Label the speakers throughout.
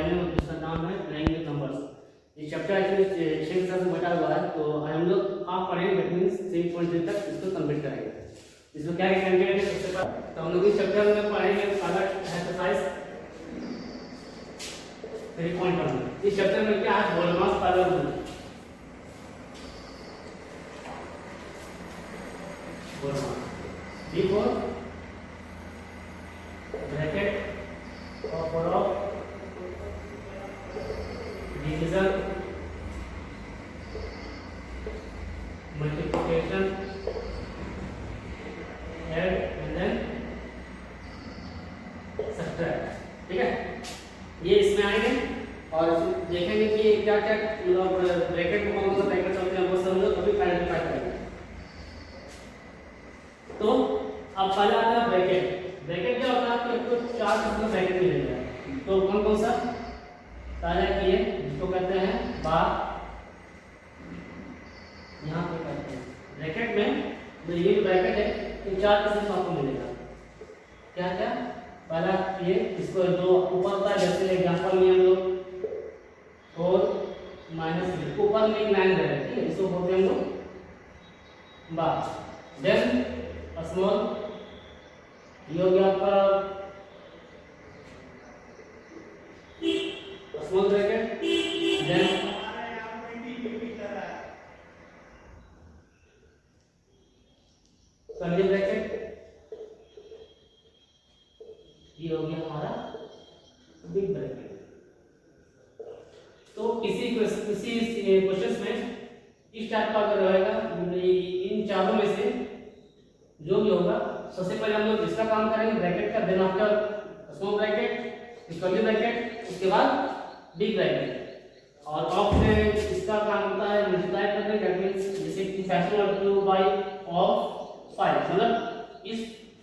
Speaker 1: पढ़ाई में जिसका नाम है ड्राइंग विद नंबर्स। ये चैप्टर एक्चुअली 6 क्लास में बटा हुआ है, तो आज हम लोग हाफ पढ़ेंगे, दैट मींस 3.3 तक इसको कंप्लीट करेंगे। इसमें क्या क्या कंटेंट है सबसे पहले तो हम लोग इस चैप्टर में पढ़ेंगे पहला एक्सरसाइज 3.1। इस चैप्टर में क्या है, बॉल मास पहला rule, BODMAS D4 bracket और division multiplication add and then subtract. ठीक है, ये इसमें आएंगे और देखेंगे कि क्या क्या ब्रैकेट को कौन सा ब्रैकेट चलते हैं वो सब लोग अभी आइडेंटिफाई करेंगे। तो अब पहला आता है ब्रैकेट। ब्रैकेट क्या होता है कि आपको 4 किस्म का ब्रैकेट मिलेगा, तो कौन कौन सा पहला की है जिसको कहते हैं बार, यहाँ पे कहते हैं ब्रैकेट में। तो ये जो ब्रैकेट है ये 4 किस्म का आपको मिलेगा। क्या क्या, पहला ये इसको दो ऊपर का, जैसे एग्जांपल में हम लोग 4 - ऊपर में एक लाइन रहेगा, ठीक है, इसको बोलते हैं हम लोग बार। देन स्मॉल, ये हो गया आपका small bracket. Then curly bracket, ये हो गया हमारा बिग ब्रैकेट। तो किसी क्वेश्चन में इस टाइप का अगर रहेगा, इन चारों में से जो भी होगा, सबसे पहले हम लोग इसका काम करेंगे ब्रैकेट का, देन आफ्टर स्मॉल ब्रैकेट, फिर कर्ली ब्रैकेट, उसके बाद बिग ब्रैकेट। और ऑफ में इसका काम होता है मल्टीप्लाई करने, दैट मींस जैसे कि फ्रैक्शन ऑफ 2 बाय ऑफ 5, मतलब इस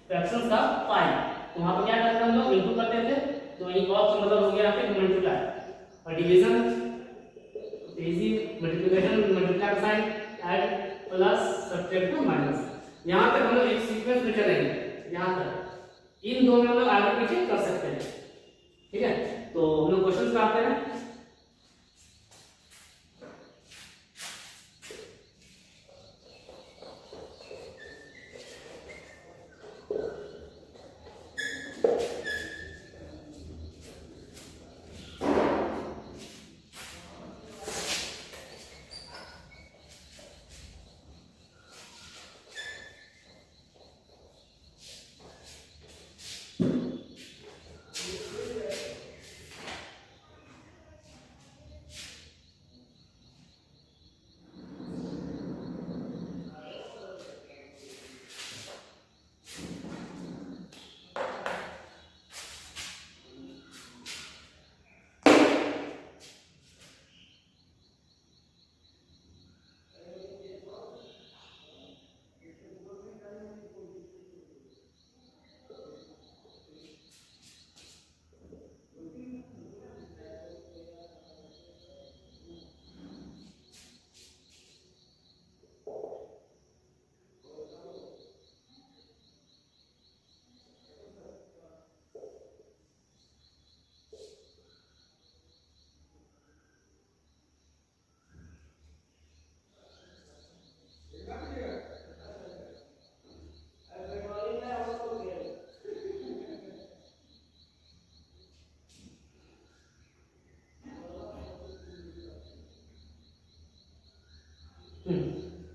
Speaker 1: फ्रैक्शन का 5, तो वहां पे क्या करते हैं हम लोग इनटू करते थे, तो ये ऑफ का मतलब हो गया यहाँ पे मल्टीप्लाई। और डिवीजन इजी, मल्टीप्लिकेशन मल्टीप्लाई का sign, add plus subtract to minus. यहाँ तक हम लोग एक सीक्वेंस में चलेंगे, यहाँ तक इन दो में हम लोग आगे पीछे कर सकते हैं। ठीक है, तो हम लोग क्वेश्चन पे आते हैं।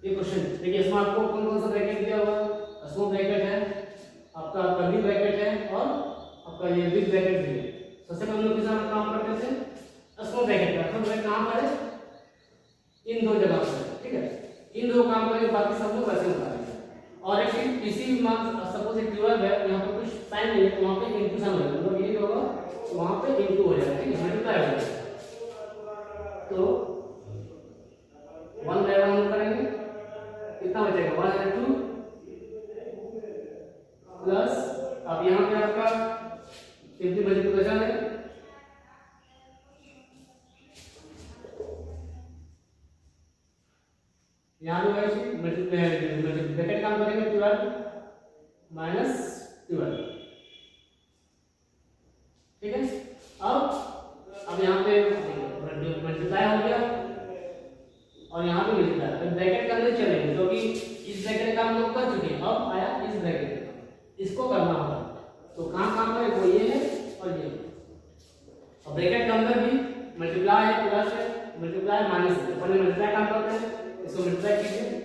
Speaker 1: ये क्वेश्चन देखिए, इसमें आपको कौन कौन सा ब्रैकेट दिया हुआ है, स्मॉल ब्रैकेट है, आपका कर्ली ब्रैकेट है और आपका ये बिग ब्रैकेट भी है। सबसे पहले हम लोग किस तरह काम करते थे, स्मॉल ब्रैकेट का हम लोग कहां पर है, इन दो जगह पर, ठीक है, इन दो काम करेंगे, बाकी सब लोग वैसे उतारेंगे। और एक चीज, किसी मान सपोज एक 12 है, यहां पे कुछ साइन नहीं है, तो वहां पे इनटू साइन होगा, मतलब ये होगा वहां पे इनटू हो जाएगा, ठीक है, मल्टीप्लाई हो जाएगा। तो 1 बाय 1 करेंगे, कितना बचेगा 1 और 2 प्लस, अब यहाँ पे आपका सिंपली मल्टीप्लिकेशन है, यहाँ पे वैसे ब्रैकेट काम करेंगे 12 - 12, ठीक है। अब ब्रैकेट के अंदर भी मल्टीप्लाई है, प्लस है, मल्टीप्लाई माइनस है। पहले मल्टीप्लाई काम करते हैं, इसको मल्टीप्लाई कीजिए।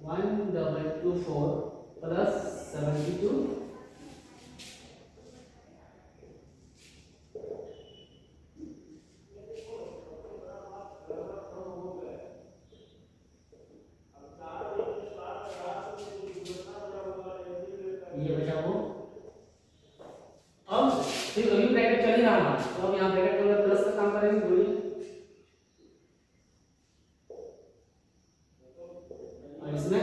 Speaker 1: 1224 प्लस 72 ये बचा वो। अब फिर वही ब्रैकेट चल ही रहा हमारा, तो अब यहाँ ब्रैकेट के अंदर प्लस का काम करेंगे। बोलिए, और इसमें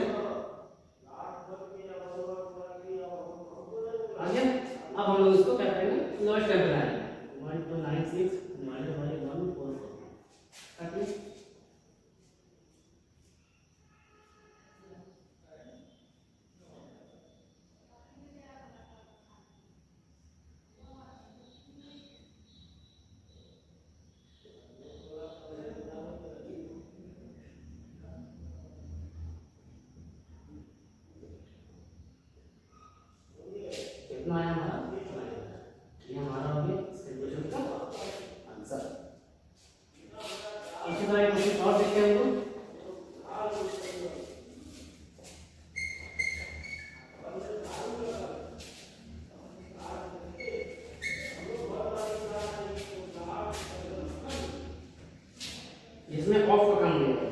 Speaker 1: आगे अब हम लोग इसको क्या करेंगे, लोएस्ट टर्म पे लाएंगे। 1296 डिवाइडेड बाय 144 काटिए। कितना आया हमारा, ये हमारा हो गया इस क्वेश्चन का आंसर। इसी तरह एक क्वेश्चन और देखते हैं हम लोग। इसमें ऑफ का काम दिया है।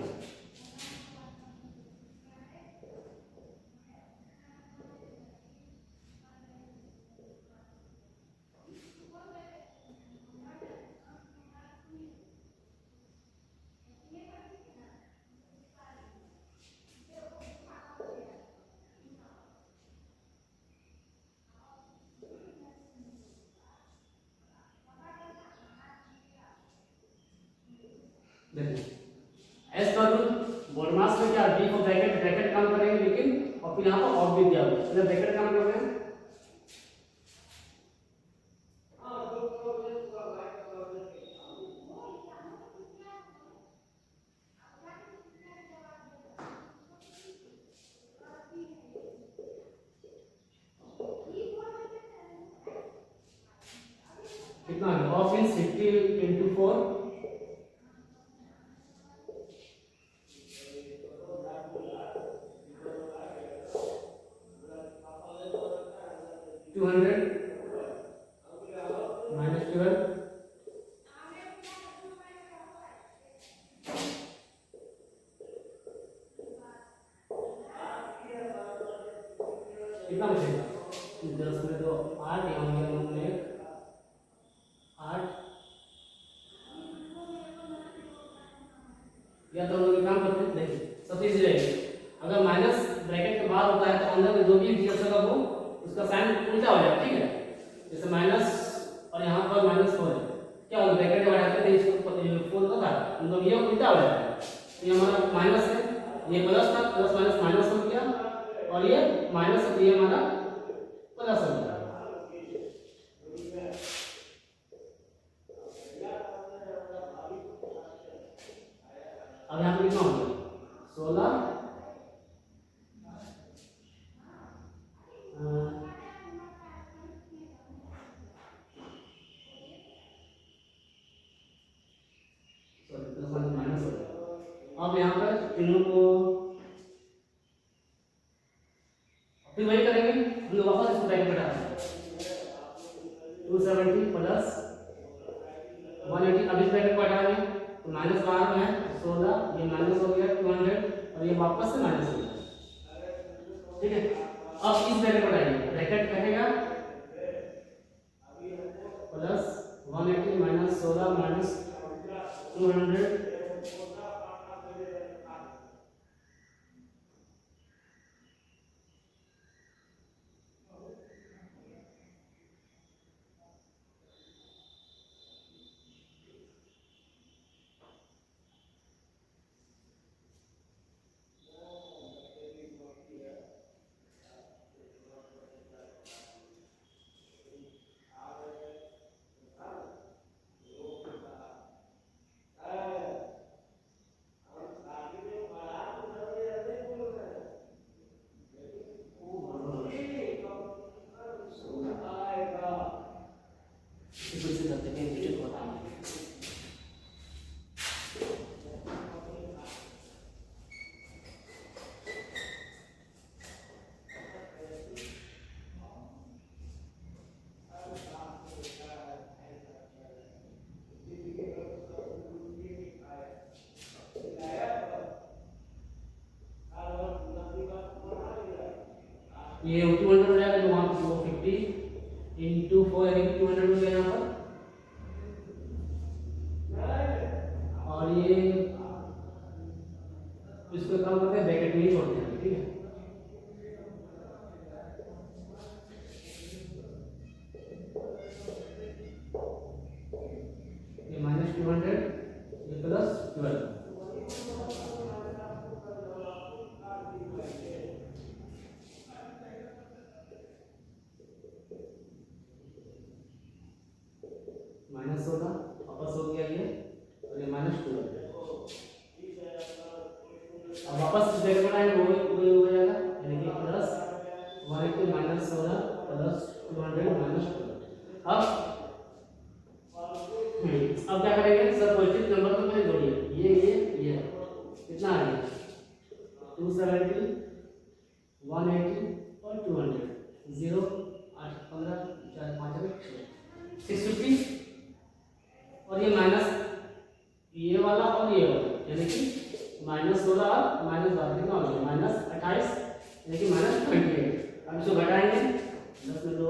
Speaker 1: देखिए एस पर रूल बोडमास में क्या डी को ब्रैकेट ब्रैकेट काम करेंगे, लेकिन और फिर यहाँ पर ऑफ भी दिया हुआ है, मतलब ब्रैकेट काम कर रहे हैं। कितना है ऑफ इन 50 into 4 200 minus 12 कितना बचेगा, 10 में तो 8, यहाँ गया हमने 8, या तो हम लोग काम करते हैं। देखिए सबसे इजी रहेगा, अगर माइनस ब्रैकेट के बाद होता है तो अंदर में जो भी इंटीजर होगा वो उसका साइन उल्टा हो जाएगा, ठीक है। जैसे माइनस और यहाँ पर -4 है, क्या होगा ब्रैकेट के बढ़ाते थे इसको 4 का था, मतलब ये उल्टा हो जाता है। तो ये हमारा माइनस है, ये प्लस था, प्लस माइनस माइनस हो गया, और ये माइनस है तो ये हमारा प्लस हो गया। अब यहाँ पे कितना हो गया 16 माइनस हो गया। अब यहाँ पर तीनों को फिर वही करेंगे हम लोग, वापस इसको ब्रैकेट में डालेंगे 270 प्लस 180। अब इस ब्रैकेट को हटाएंगे तो माइनस बाहर में है 16, ये माइनस हो गया 200 और ये वापस से माइनस हो गया, ठीक है। अब इस ब्रैकेट को हटाइए, ब्रैकेट कहेगा प्लस 180 माइनस 16 माइनस 200 200 ये 200 हो जाएगा, जो वहाँ पे 50 इंटू 4 यानी 200 हो गया यहाँ पर। और ये इसको काम करते हैं, ब्रैकेट में ही छोड़ते हैं, ठीक है। ये -200 ये +12 -16 वापस हो गया ये, और ये -12। अब वापस ब्रैकेट बनाएंगे, वो हो जाएगा यानी कि +180 -16 +200 -12। अब क्या करेंगे सर, पॉजिटिव नंबर तो पहले जोड़िए, ये कितना आ गया 270 180 और 200 0 8 15 4 5 650 और ये माइनस ये वाला और ये वाला यानी कि -16 और -12 कितना हो गया -28 यानी कि -28। अब इसको घटाएंगे 10 में 2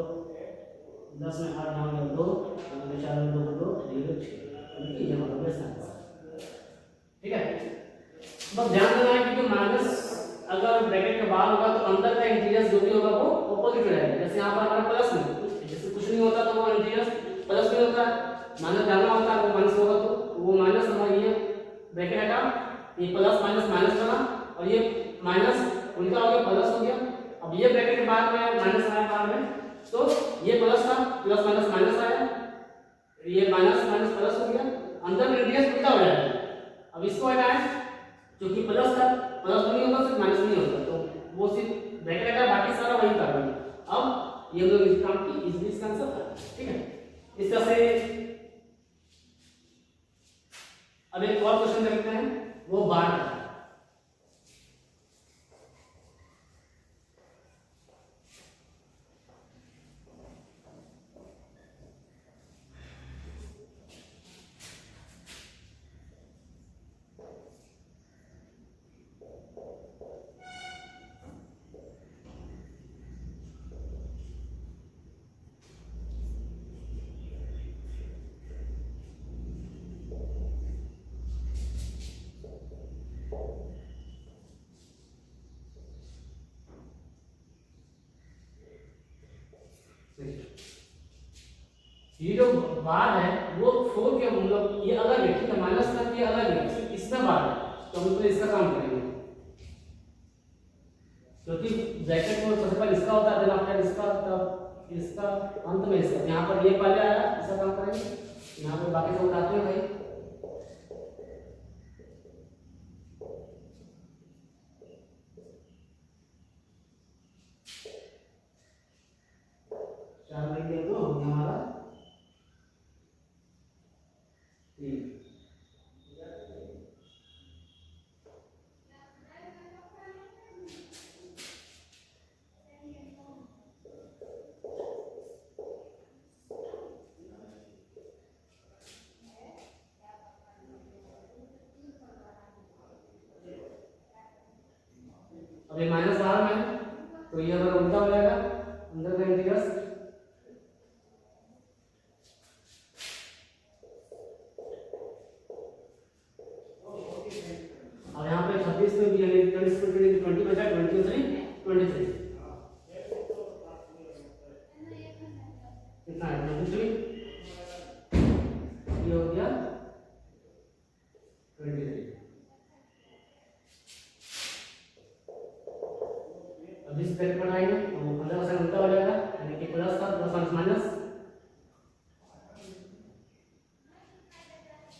Speaker 1: 10 में 8 यहाँ में 2 4 में 2 2 0 6 यानी कि ये वाला बेस आंसर, ठीक है। बस ध्यान देना है कि जो माइनस अगर ब्रैकेट के बाहर होगा तो अंदर का इंटीजर्स जो भी होगा वो ऑपोजिट हो जाएगा। जैसे यहाँ पर हमारा प्लस में जैसे कुछ नहीं होता तो वो इंटीजर्स प्लस में होता है, माइनस जाना होता है वो माइनस होगा तो वो माइनस हमारा ये ब्रैकेट हटा, ये प्लस माइनस माइनस बना और ये माइनस उनका हो गया प्लस हो गया। अब ये ब्रैकेट के बाद में माइनस आया बाहर में तो ये प्लस था, प्लस माइनस माइनस आया, ये माइनस माइनस प्लस हो गया, अंदर में इंटीजर्स उल्टा हो जाएगा। अब इसको हटाएं क्योंकि प्लस था, प्लस नहीं होता सिर्फ माइनस नहीं होता, तो वो सिर्फ ब्रैकेट हटा बाकी सारा वही था। अब ये लोग इस काम की इजीली इसका आंसर था, ठीक है। इस तरह से अब एक और क्वेश्चन देखते हैं, वो बार का। ये जो बार है वो 4 के मतलब ये अलग है, ठीक है, माइनस का ये अलग है, इसमें बार है तो हम तो इसका काम करेंगे क्योंकि ब्रैकेट में सबसे पहले इसका होता है, देन आफ्टर इसका, तब इसका, अंत में इसका। यहाँ पर ये पहले आया, इसका काम करेंगे, यहाँ पे बाकी सब उठाते हैं भाई। चार में दे दो हमारा 3। अब ये माइनस बाहर में है तो ये अगर उल्टा हो जाएगा अंदर का इंटीग्रस, और यहाँ पे 26 में भी यानी 20 बचा 23 कितना है 23 ये हो गया 23। अब इस ब्रैकेट बनाएंगे तो 15% उल्टा हो जाएगा यानी कि प्लस का प्लस माइनस।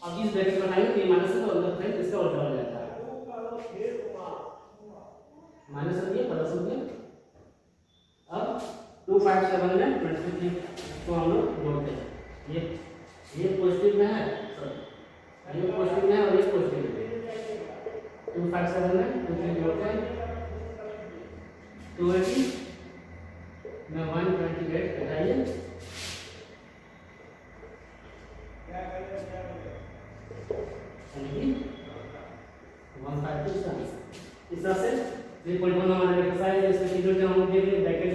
Speaker 1: अब इस ब्रैकेट बनाएंगे तो ये माइनस है तो अंदर फ्रेंड इसका उल्टा हो जाएगा, माइनस हो गया प्लस हो गया। अब 257 में 23 को हम लोग जोड़ते हैं, ये पॉजिटिव में है, सॉरी ये पॉजिटिव में है और ये पॉजिटिव में है। 257 में 23 जोड़ते हैं 280 में 128 घटाइए यानी 152। इस तरह से 3.1 हमारा एक्सरसाइज है, इसमें हम देख लें ब्रैकेट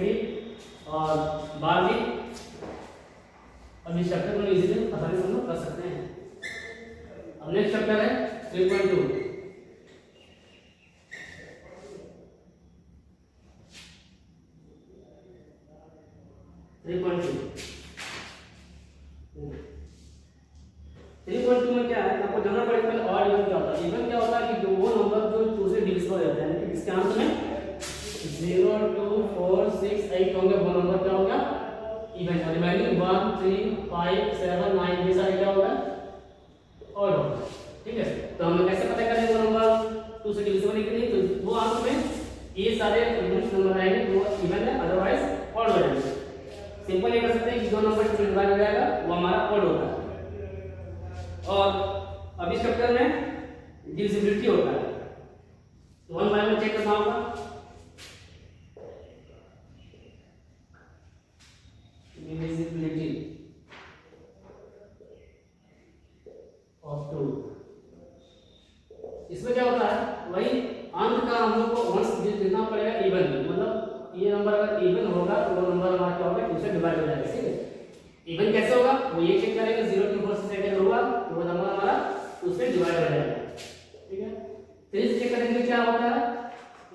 Speaker 1: 3.2 3.2 में क्या है आपको जानना पड़ेगा पहले ऑड इवन क्या होता है। इवन क्या होता है कि वो नंबर जो 2 से डिविजिबल हो जाते हैं, यानी कि इसके अंत में 0 2 4 6 8 होंगे, वो नंबर क्या होगा इवन। और रिमेनिंग 1 3 5 7 9 ये सारे क्या होगा ऑड होगा। ठीक है, तो हम कैसे पता करें वो नंबर 2 से डिविजिबल है कि नहीं, तो वो अंत में ये सारे नंबर आएंगे वो इवन है, अदरवाइज ऑड हो जाएंगे। सिंपल ये कर सकते हैं कि जो नंबर 2 से डिवाइड हो जाएगा वो हमारा ऑड होगा। और अब इस चैप्टर में डिविजिबिलिटी होता है, तो 1 बाय 1 चेक करना होगा। डिविजिबिलिटी ऑफ 2, इसमें क्या होता है वही अंत का हम लोग को वंश देना पड़ेगा इवन, मतलब ये नंबर अगर इवन होगा तो वो नंबर हमारा क्या होगा 2 से डिवाइड हो जाएगा। ठीक है, इवन कैसे होगा वो ये चेक करेंगे, 0 2 4 से अगर होगा तो वो नंबर हमारा 2 से डिवाइड हो जाएगा। ठीक है, फिर इसे चेक करेंगे क्या होता है,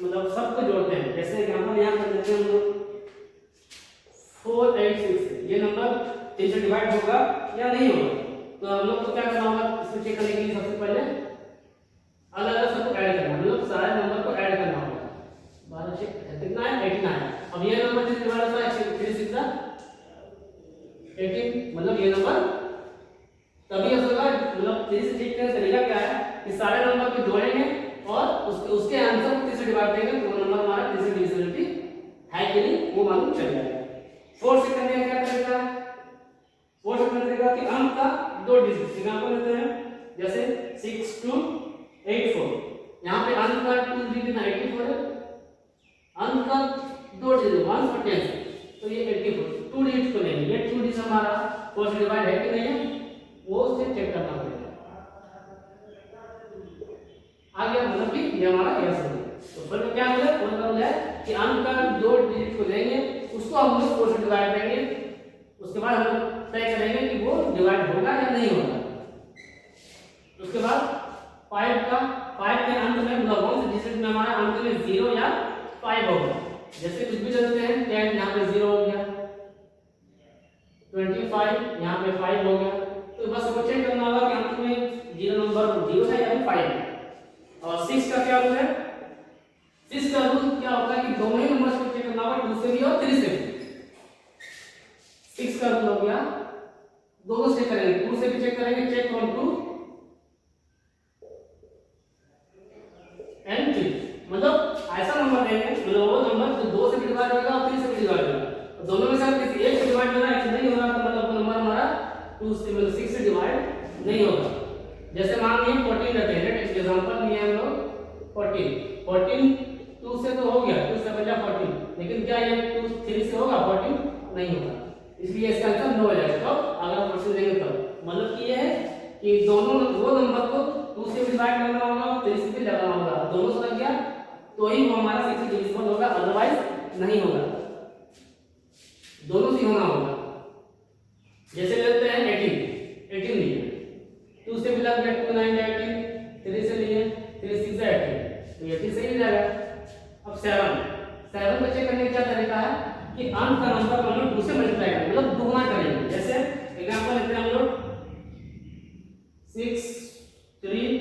Speaker 1: मतलब सबको जोड़ते हैं। जैसे एग्जांपल यहां कर लेते हैं हम लोग 486, ये नंबर 3 से डिवाइड होगा या नहीं होगा, तो हम लोग को क्या करना होगा इसको चेक करने के लिए सबसे पहले अलग अलग सबको ऐड करना, मतलब सारे नंबर को ऐड करना होगा। 12 से कितना है 18 है। अब ये नंबर 3 से डिवाइड होता है 3 6 18, मतलब ये नंबर तभी होगा, मतलब 3 से चेक करने का तरीका क्या है कि सारे नंबर को जोड़ेंगे और उसके आंसर को 3 से डिवाइड करेंगे तो वो नंबर हमारा 3 से डिविजिबिलिटी है कि नहीं वो मालूम चल जाएगा। 4 से करने का क्या तरीका है, 4 से करने का कि अंक का 2 डिजिट एग्जांपल लेते हैं, जैसे 6284, यहां पे अंक का 2 डिजिट ना 84 है, अंक का 2 डिजिट 1 और 10, तो ये 84 2 डिजिट को लेंगे। ये 2 डिजिट हमारा 4 से डिवाइड है कि नहीं है वो उसे चेक करना पड़ेगा। आ गया, मतलब कि ये हमारा यस है। तो फिर क्या मिला, वो मतलब है कि अंक का 2 डिजिट को लेंगे, उसको हम लोग 4 से डिवाइड करेंगे, उसके बाद हम लोग तय करेंगे कि वो डिवाइड होगा या नहीं होगा। उसके बाद 5 के अंत में मतलब 1 से डिजिट में हमारा अंत में 0 या 5 होगा। जैसे कुछ भी चलते हैं 10 यहां पे 0 हो गया, 25 यहां पे 5 हो गया, तो बस वो चेक करना होगा कि अंत में 0 नंबर 0 है या फिर 5 है। और 6 का क्या रूल है, 6 का रूल क्या होता है कि दोनों ही नंबर्स को चेक करना होगा, 2 से भी और 3 से भी। 6 का रूल हो गया दोनों से करेंगे, 2 से भी चेक करेंगे, चेक ऑन 2 एंड 3, मतलब ऐसा नंबर देंगे मतलब वो नंबर जो 2 से डिवाइड होगा और 3 से डिवाइड होगा, तो दोनों में से किसी एक से डिवाइड होगा एक से नहीं होगा, तो मतलब वो नंबर हमारा 2 से मतलब 6 से डिवाइड नहीं होगा। जैसे मान लीजिए 14 रखते हैं, एग्जांपल लिए हम लोग 14 2 से तो हो गया, 2 से बचा 14, लेकिन क्या ये 2 3 से होगा 14 नहीं होगा, इसलिए इसका आंसर नो हो जाएगा। तो अगर क्वेश्चन देंगे तब मतलब कि ये है कि दोनों वो नंबर को 2 से डिवाइड करना होगा और 3 से भी लगाना होगा, दोनों से लग गया तो ही वो हमारा 6 से डिविजिबल होगा, अदरवाइज नहीं होगा, दोनों से होना होगा। जैसे लेते हैं 18 लिए, 2 से भी लग गया 2 9 18, 3 से लिए 3 6 18, तो 18 सही हो जाएगा। अब 7 को चेक करने का क्या तरीका है कि अंक का नंबर को हम लोग 2 से मल्टीप्लाई करेंगे, मतलब दुगना करेंगे। जैसे एग्जांपल लेते हैं हम लोग 6 3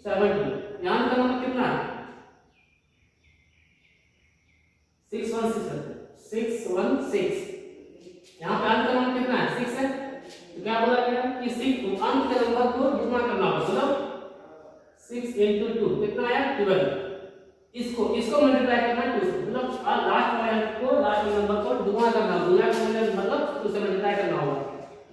Speaker 1: 7 2, यहां का नंबर कितना है 616, यहां पे अंक का नंबर कितना है 6 है, तो क्या बोला गया कि 6 अंक के नंबर को दुगना करना होगा, मतलब 6 into 2 कितना आया 12, इसको मल्टीप्लाई करना है 2 से, मतलब लास्ट वाले नंबर को दुगना करना, दुगना करने मतलब 2 से मल्टीप्लाई करना होगा,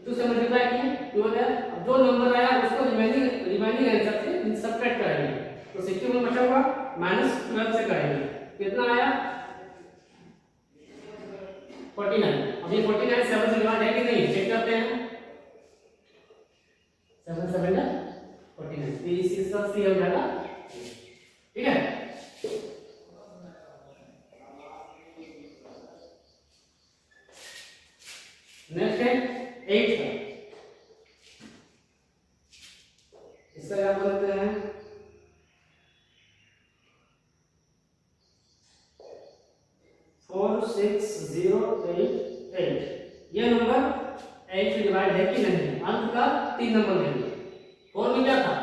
Speaker 1: 2 से मल्टीप्लाई किए 12 है। अब जो नंबर आया उसको रिमेनिंग आंसर से सब्ट्रैक्ट करेंगे, तो 61 बचा हुआ -12 से करेंगे, कितना आया 49। अब ये 49 7 से डिवाइड है कि नहीं चेक करते हैं, 7 7 है 49, ये इसी सब से हो जाएगा। ठीक है, नेक्स्ट है 8 का, इसका क्या बोलते हैं 4 6 0 8 8, यह नंबर 8 से डिवाइड है कि नहीं, अंक का 3 नंबर लेंगे। 4 में क्या था,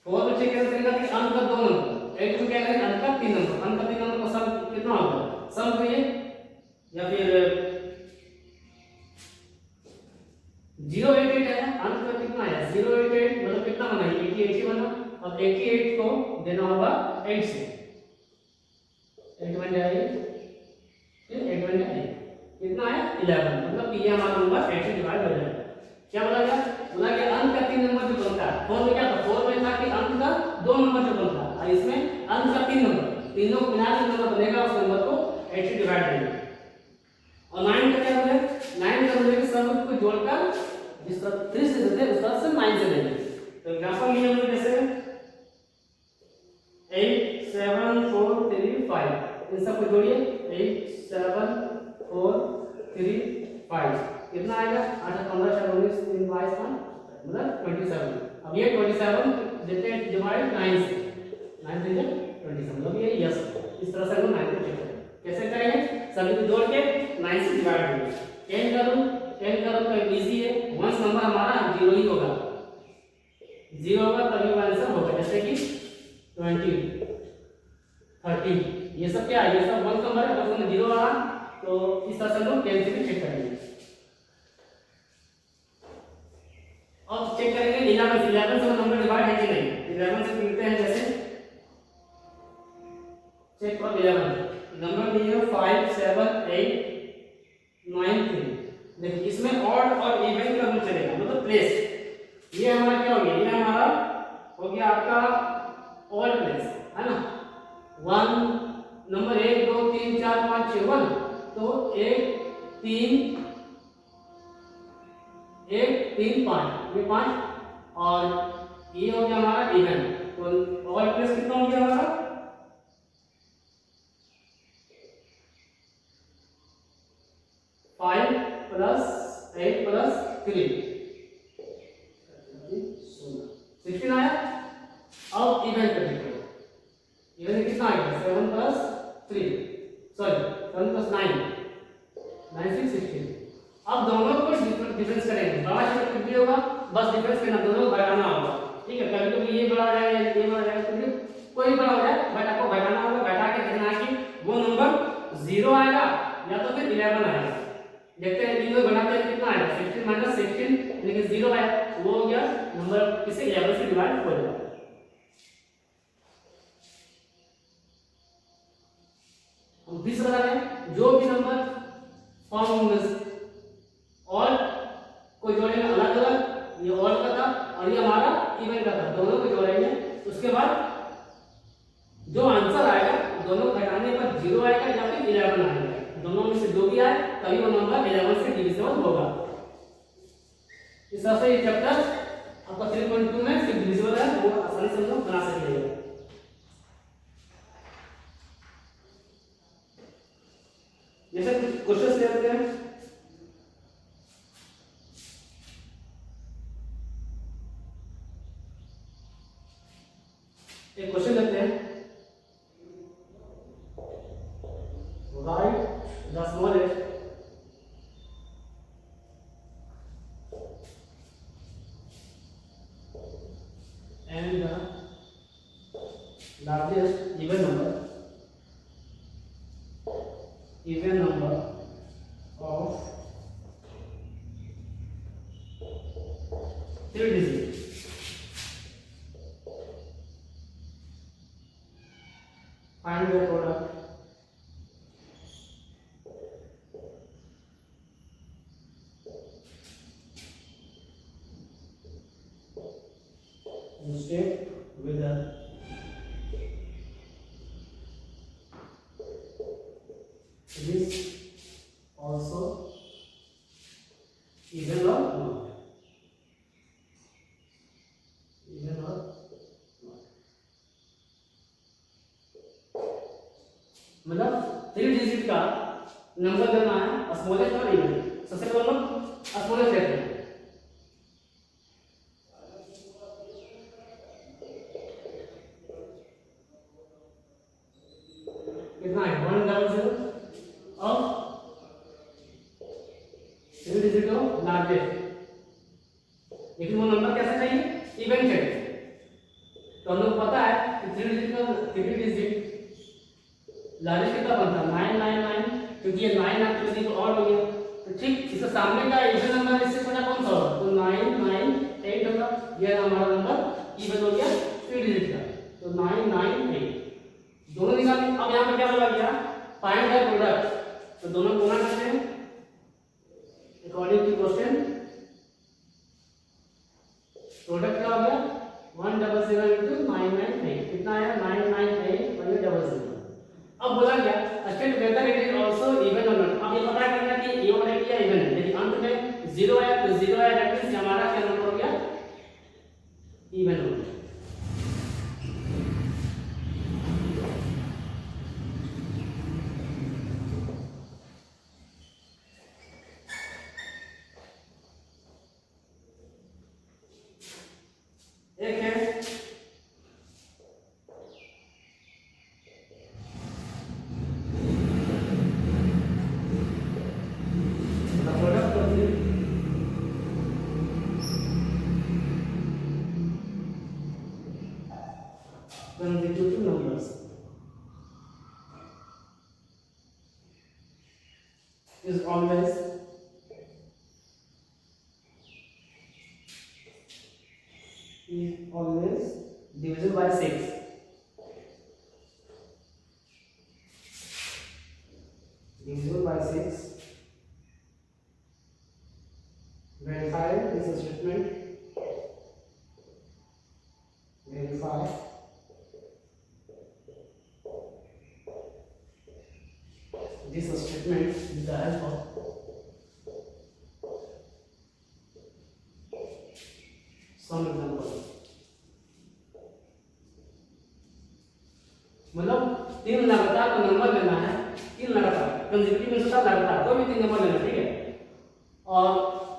Speaker 1: 4 में चेक करेंगे कि अंक का 2 नंबर, 8 में क्या करेंगे अंक का 3 नंबर, अंक का 3 नंबर का सम कितना होगा, सम करिए या फिर 088 है, अंक का कितना है 088 मतलब कितना बना, 88 बना। अब 88 को देना होगा 8 से, 8 बन जाएगा, फिर 8 बन जाएगा, कितना है 11, मतलब कि ये हमारा नंबर 8 से डिवाइड हो जाएगा। क्या बोला गया, बोला गया अंक का 3 नंबर जो बनता है, 4 में क्या था, 4 में था कि अंक का 2 नंबर जो बनता है, और इसमें अंक का 3 नंबर, तीनों को मिला के नंबर बनेगा, उस नंबर को 8 से डिवाइड करेंगे। और 9 का क्या बोले, 9 का बोले कि सब को जोड़कर जिस तरह 3 से देते हैं उस तरह से 9 से लेंगे। तो एग्जांपल लिए हमने जैसे 8 7 4 3 5, इन सबको जोड़िए, 8 7 4 3 5 कितना आएगा, 8 15 4 19 3 22 मतलब 27। अब ये 27 देते हैं डिवाइड 9 से, 9 से 27 मतलब ये यस, इस तरह से हम 9 को चेक करेंगे। कैसे करेंगे, सभी को जोड़ के 9 से डिवाइड करेंगे। 10 करूं तो इजी है, वंस नंबर हमारा 0 ही होगा, 0 होगा तभी वो आंसर होगा। जैसे कि 20 13 ये सब क्या है, ये सब वन नंबर है, बस उसमें 0 आ, तो इस तरह से हम कैलकुलेट चेक करेंगे। अब चेक करेंगे 11 से नंबर डिवाइड है कि नहीं, 11 से मिलते हैं, जैसे चेक फॉर 11 नंबर दिए 5 7 8 9 3। देखिए इसमें ऑड और इवन का रूल चलेगा, मतलब प्लेस, ये हमारा क्या हो गया, ये हमारा हो गया आपका ऑड प्लेस है ना, 1 नंबर 1 2 3 4 5 6 1, तो 1 3 5 ये 5, और ये हो गया हमारा इवन, तो ऑड प्लेस कितना हो गया हमारा 5 प्लस 8 प्लस 3 16 आया। अब इवन कर देखो, इवन कितना आएगा 7 प्लस 3 सॉरी 7 प्लस 9 9 6 16। अब दोनों को डिफरेंस करेंगे, बड़ा छोटा कुछ भी होगा बस डिफरेंस करना, दोनों को घटाना होगा, ठीक है। कभी कभी ये बड़ा हो जाएगा ये बड़ा हो जाएगा, कोई बड़ा हो जाए बट आपको घटाना होगा, घटा के देखना है कि वो नंबर 0 आएगा या तो फिर 11 आएगा। देखते हैं तीनों घटाते हैं कितना आएगा, 16 माइनस 16 लेकिन 0 आया, वो हो गया नंबर किसे 11 से डिवाइड हो जाएगा। हम फिर बता रहे हैं जो भी नंबर फॉर्म में और को जोड़ेंगे अलग अलग, ये और का था और ये हमारा इवन का था, दोनों को जोड़ेंगे, उसके बाद जो आंसर आएगा दोनों घटाने पर 0 आएगा या फिर 11 आएगा, दोनों में से जो भी आए तभी वो नंबर 11 से डिविजिबल होगा। इस तरह से ये चैप्टर आपका 3.2 में सिर्फ डिविजिबल है, वो आसानी से हम लोग बना सकेंगे। जैसे कुछ क्वेश्चंस लेते हैं, एक क्वेश्चन लेते हैं, right the smallest and the largest even number of 3 digits. Find the product instead with the this also even or not, even or not, मतलब 3 डिजिट का नंबर देना है, स्मॉलेस्ट और इवन। सबसे पहले हम स्मॉलेस्ट लेते हैं, कितना है 100। अब डिजिट हो लार्जेस्ट, लेकिन वो नंबर कैसा चाहिए, इवन चाहिए। तो हम लोग पता है कि 3 डिजिट लार्जेस्ट कितना बनता है 999, क्योंकि ये 9 आप चुनी तो और हो गया। तो ठीक इसके सामने का इवन नंबर इससे छोटा कौन सा होगा, तो 998 होगा। ये हमारा नंबर इवन हो गया 3 डिजिट का, तो 998 दोनों निकालें। अब यहाँ पे क्या बोला गया, फाइंड द प्रोडक्ट, तो दोनों गुणा करते हैं अकॉर्डिंग टू क्वेश्चन। प्रोडक्ट क्या हो गया 177 into 998, कितना आया 998 और ये 00। अब बोला गया state whether it is also even और नॉट। अब ये पता करना कि ये वाला क्या इवन है, लेकिन अंत में 0 आया तो 0 आया, दैट मींस हमारा क्या नंबर हो गया, इवन हो गया। एक है product consecutive numbers is always divisible by 6. Divisible by 6. Verify this statement. Verify this statement with the help of some example. मतलब 3 लगातार को नंबर लेना है, 3 लगातार कंसेक्यूटिव में होता लगातार कोई भी 3 नंबर लेना, ठीक है, और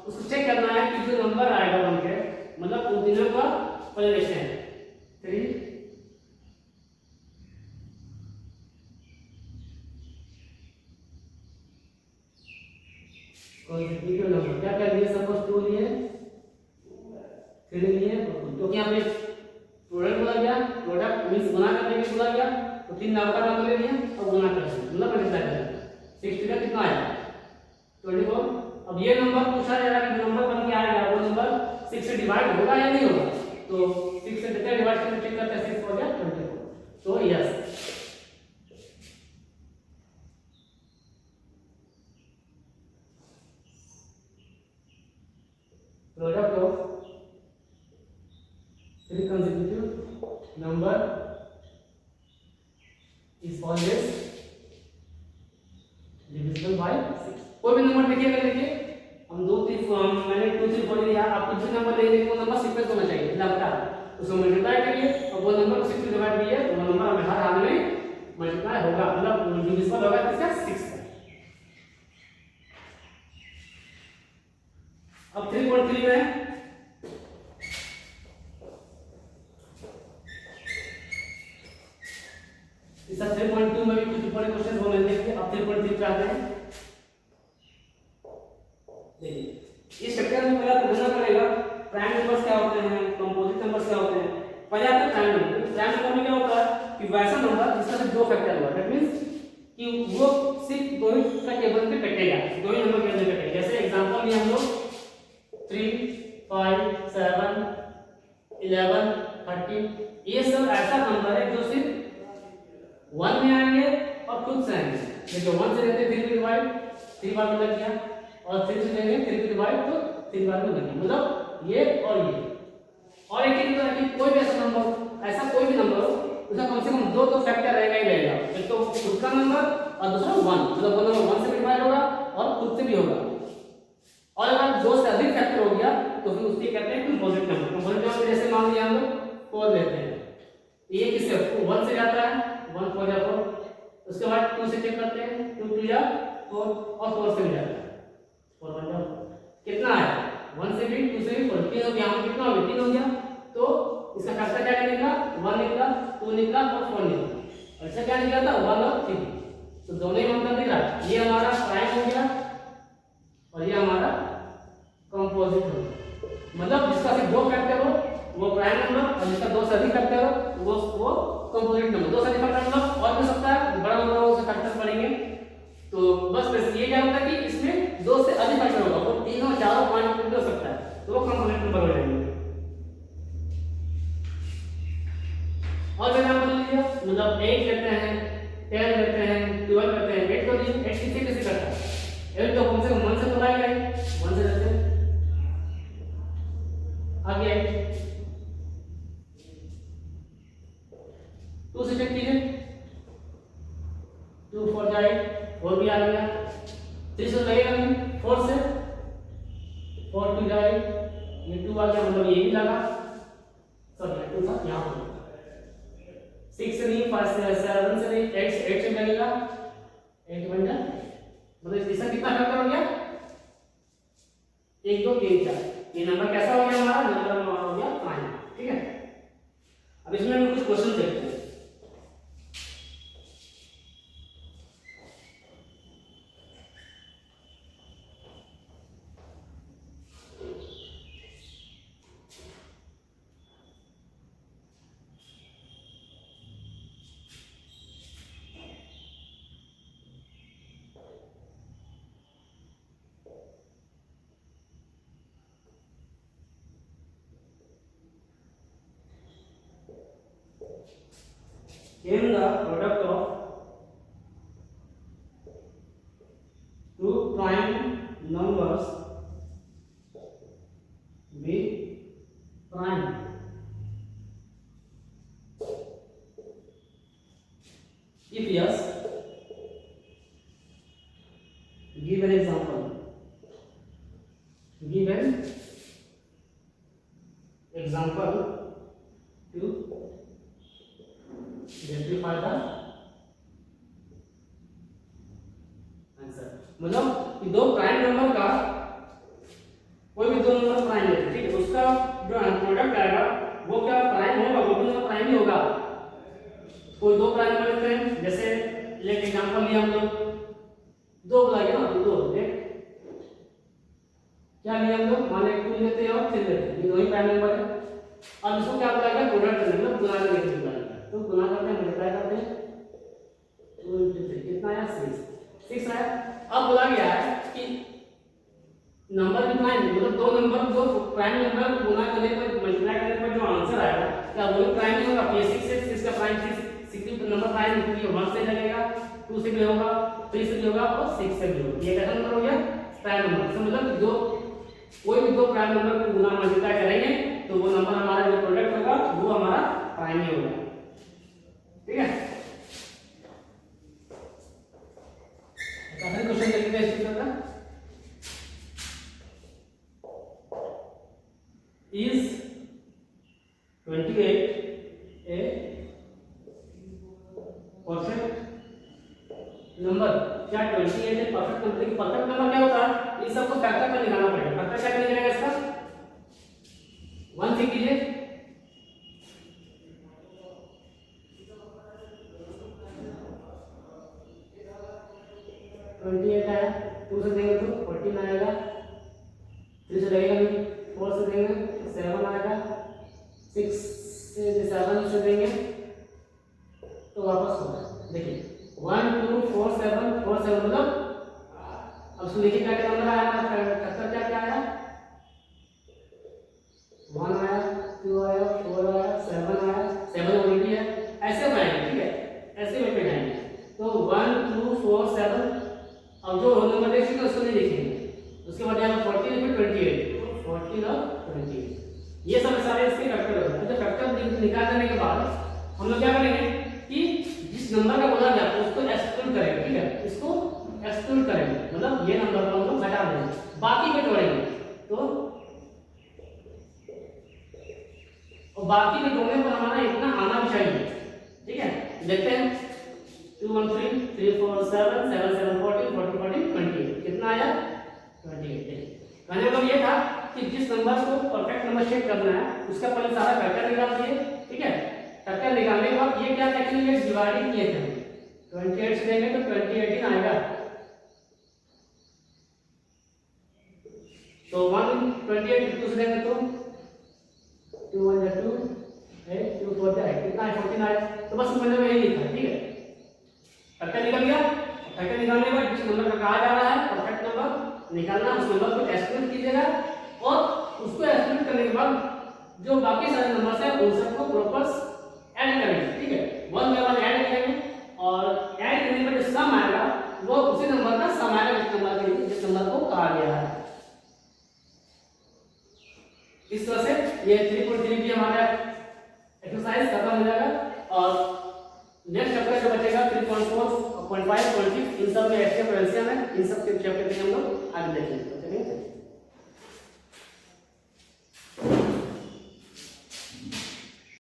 Speaker 1: उसको चेक करना है कि जो नंबर आएगा बन के, मतलब उन तीनों का कोरिलेशन है 3 कंसेक्यूटिव नंबर क्या कर लिए, सपोज 2 लिए 3 लिए, क्योंकि यहाँ पे प्रोडक्ट बोला गया, प्रोडक्ट मींस गुना करने के बोला गया, तो 3 लगातार नंबर ले लिए और गुना कर दिया, मतलब मल्टीप्लाई कर दिया। 60 का कितना आया 24। अब ये नंबर पूछा जा रहा है कि नंबर बन के आएगा वो नंबर 6 से डिवाइड होगा या नहीं होगा, तो 6 से कितना डिवाइड करके चेक करते हैं, 6 हो गया 24, तो yes. Product of 3 consecutive number is always divisible by 6। कोई भी नंबर देखिएगा, देखिए हम 2 3 मैंने 2 3 4 लिया, आप कुछ भी नंबर लेंगे वो नंबर सीक्वेंस होना चाहिए लगातार, उसको मल्टीप्लाई करिए और वो नंबर को 6 से डिवाइड कीजिए तो वो नंबर हमें हर हाल में मल्टीप्लाई होगा, मतलब डिविजिबल होगा किसका 6 का। अब 3.3 में इस 3.2 में भी कुछ बड़े क्वेश्चन हो रहे हैं, अब 3.3 पे आते हैं। देखिए इस स्ट्रक्चर में पहला तो जानना पड़ेगा प्राइम नंबर्स क्या होते हैं, कंपोजिट नंबर्स क्या होते हैं। पहले आता है प्राइम नंबर। प्राइम नंबर में क्या होता है कि वैसा नंबर जिसका सिर्फ 2 फैक्टर हुआ, दैट मींस कि वो सिर्फ 2 ही का टेबल पे कटेगा, 2 ही नंबर के अंदर कटेगा। जैसे एग्जांपल लिए हम लोग 3 5 7 11 13, ये सब ऐसा नंबर है जो सिर्फ 1 में आएंगे और खुद से आएंगे। देखो 1 से लेते 3 डिवाइड 3 बार में लग गया, और 3 से लेंगे 3 डिवाइड तो 3 बार में लग गया, मतलब ये और ये। और एक चीज है कि कोई भी ऐसा नंबर, ऐसा कोई भी नंबर हो उसका कम से कम 2 तो फैक्टर रहेगा ही रहेगा, एक तो खुद का नंबर और दूसरा 1, मतलब वो नंबर 1 से डिवाइड होगा और खुद से भी होगा। और अगर 2 से अधिक फैक्टर हो गया तो फिर उसके कहते हैं कंपोजिट नंबर। कंपोजिट नंबर जैसे मान लिया हम लोग 4 लेते हैं, ये किससे 1 से जाता है 1 4 या 4, उसके बाद 2 से चेक करते हैं 2 2 या 4 और 4 से भी जाता है 4 1 जा कितना है 1 से भी 2 से भी 4, 3 हो गया, यहाँ कितना हो गया 3 हो गया, तो इसका फैक्टर क्या निकला 1 निकला 2 निकला और 4 निकला, और इसका क्या निकला था 1 और 3, तो दोनों ही मतलब निकला। ये हमारा प्राइम हो गया और ये हमारा 8 किससे कैसे करता है, 8 तो कम से कम 1 से तो लाएगा ही, 1 से करते हैं आगे 8 2 से चेक कीजिए, 2 4 जा 8 4 भी आ गया, 3 से लगेगा नहीं, 4 से 4 2 जा 8 ये 2 आ गया, मतलब ये भी लगा, सॉरी 2 था यहाँ पर, 6 से नहीं 5 से 7 से नहीं 8 से लगेगा, 8 बन गया, मतलब इसका कितना फैक्टर हो गया 1 2 3 4, ये नंबर कैसा हो गया हमारा, नंबर हमारा हो गया प्राइम। ठीक है, अब इसमें हम कुछ क्वेश्चन देखते हैं। In the product of two prime numbers be prime if yes give an example, give an example to rectify the answer. मतलब कि दो प्राइम नंबर का कोई भी दो नंबर प्राइम है, ठीक है, उसका जो प्रोडक्ट आएगा वो क्या प्राइम होगा, वो भी प्राइम ही होगा। कोई दो प्राइम नंबर लेते हैं, जैसे एक एग्जांपल लिया हम लोग, दो बुलाएंगे ना, दो देख क्या लिया हम लोग, मान लो 2 लेते हैं और 3 लेते हैं, ये दो ही प्राइम नंबर है। अब इसको क्या बुलाएगा, प्रोडक्ट करने, मतलब गुना करने के लिए बुलाएगा, तो गुना करते हैं, मल्टीप्लाई करते हैं, 2 × 3 कितना आया 6 आया। अब बोला गया है कि नंबर कितना है, मतलब दो नंबर दो प्राइम नंबर को गुना करने पर मल्टीप्लाई करने पर जो आंसर आएगा क्या वो प्राइम नहीं होगा, ये 6 है, 6 का प्राइम 6 नंबर प्राइम क्योंकि 1 से लगेगा, 2 से भी होगा, 3 से भी होगा और 6 से भी होगा, ये कैसा नंबर हो गया प्राइम नंबर। इसका मतलब दो कोई भी दो प्राइम नंबर को गुना मल्टीप्लाई करेंगे तो वो नंबर हमारा जो प्रोडक्ट होगा वो हमारा प्राइम ही होगा। ठीक है, अगला क्वेश्चन देखते हैं इस तरह का, is 28 a perfect number? क्या 28 है परफेक्ट नंबर? देखिए परफेक्ट नंबर क्या होता है, इन सबको फैक्टर में निकालना पड़ेगा। फैक्टर क्या निकलेगा इसका, 1 से कीजिए, आया, 2 से देंगे तो 14 आएगा, 3 से लगेगा नहीं, 4 से देंगे 7 आएगा, 6 से 7 से देंगे तो वापस होगा। देखिए 1 2 4 7 4 7 मतलब अब इसको देखिए क्या क्या नंबर आया, फैक्टर क्या क्या आया, 1 आया, 2 आया, 4 आया, 7 आया, 7 ऑलरेडी है, ऐसे बनाएंगे। ठीक है, ऐसे में जाएंगे तो 1 2 4 7, अब जो रोल नंबर देखेंगे उसको नहीं देखेंगे, उसके बाद यहाँ 14 फिर 28, 14 और 28, ये सब सारे इसके फैक्टर होते हैं। तो फैक्टर निकाल देने के बाद हम लोग क्या करेंगे कि जिस नंबर का बोला गया उसको एक्सक्लूड करेंगे। ठीक है, इसको एक्सक्लूड करेंगे, मतलब ये नंबर को हम लोग हटा देंगे, बाकी को जोड़ेंगे। तो और बाकी के जोड़ने पर हमारा इतना आना भी चाहिए। ठीक है, देखते हैं 2 1 3 3 4 7 7 7 14 14 14 28 कितना आया 28। कहने का मतलब ये था कि जिस नंबर को परफेक्ट नंबर चेक करना है उसका पहले सारा फैक्टर निकाल दिए। ठीक है, फैक्टर निकालने के बाद ये क्या देखेंगे, डिवाइडिंग किए थे 28 से देंगे तो 20 आएगा, तो 1 28 2 से देंगे तो 2 1 2 8 2 4 कितना है 14 आया। तो बस मतलब यही लिखा है। ठीक है, फैक्टर निकल गया। फैक्टर निकालने के बाद जिस नंबर का कहा जा रहा है परफेक्ट नंबर निकालना, उस नंबर को एक्सक्लूड कीजिएगा और उसको एक्सक्लूड करने के बाद जो बाकी सारे नंबर्स हैं उन सबको प्रॉपर ऐड करेंगे। ठीक है, 1 बाय 1 ऐड करेंगे और ऐड करने पर जो सम आएगा वो उसी नंबर का सामान्य नंबर के लिए जिस नंबर को कहा गया है। इस तरह से ये 3.3 भी हमारा एक्सरसाइज खत्म हो जाएगा और नेक्स्ट चैप्टर जो बचेगा 3.4 और 0.5 0.6 इन सब में एक्स्ट्रा पोटेंशियल है, इन सब के चैप्टर के हम लोग आगे देखेंगे।